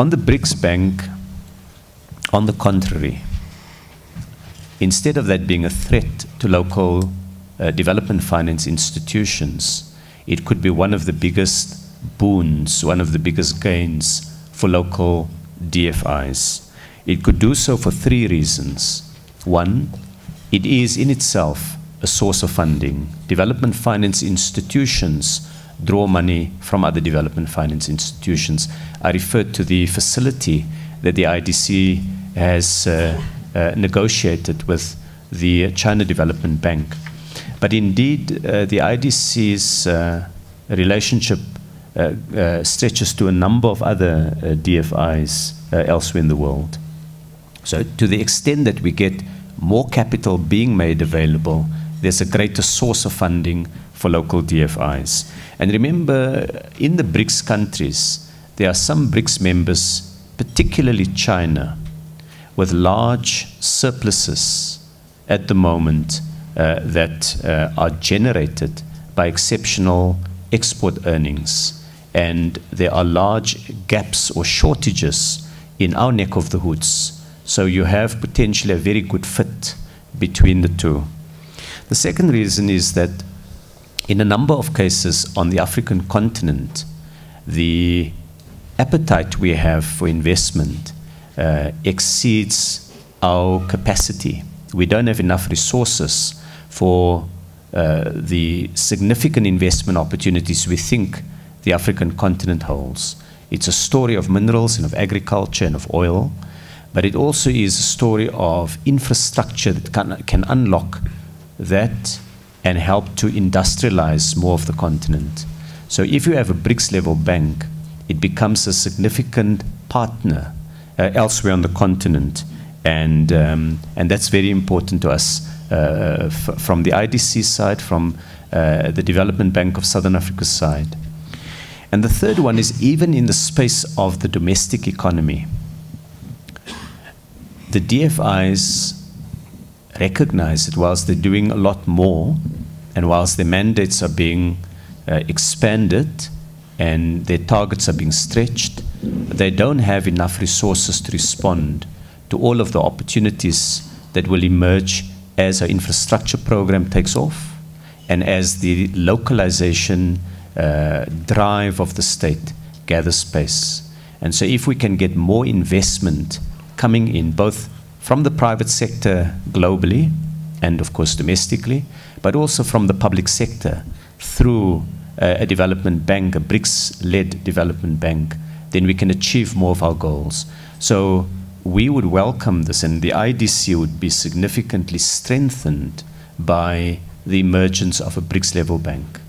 On the BRICS Bank, on the contrary, instead of that being a threat to local development finance institutions, it could be one of the biggest boons, one of the biggest gains for local DFIs. It could do so for 3 reasons. One, it is in itself a source of funding. Development finance institutions draw money from other development finance institutions. I referred to the facility that the IDC has negotiated with the China Development Bank. But indeed, the IDC's relationship stretches to a number of other DFIs elsewhere in the world. So to the extent that we get more capital being made available, there's a greater source of funding for local DFIs. And remember, in the BRICS countries, there are some BRICS members, particularly China, with large surpluses at the moment that are generated by exceptional export earnings. And there are large gaps or shortages in our neck of the woods. So you have potentially a very good fit between the two. The second reason is that in a number of cases on the African continent, the appetite we have for investment exceeds our capacity. We don't have enough resources for the significant investment opportunities we think the African continent holds. It's a story of minerals and of agriculture and of oil, but it also is a story of infrastructure that can unlock that and help to industrialize more of the continent. So if you have a BRICS-level bank, it becomes a significant partner elsewhere on the continent, and that's very important to us from the IDC side, from the Development Bank of Southern Africa's side. And the third one is, even in the space of the domestic economy, the DFIs recognize that whilst they're doing a lot more, and whilst their mandates are being expanded and their targets are being stretched, they don't have enough resources to respond to all of the opportunities that will emerge as our infrastructure program takes off and as the localization drive of the state gathers pace. And so if we can get more investment coming in, both from the private sector globally and of course domestically, but also from the public sector through a development bank, a BRICS-led development bank, then we can achieve more of our goals. So we would welcome this, and the IDC would be significantly strengthened by the emergence of a BRICS-level bank.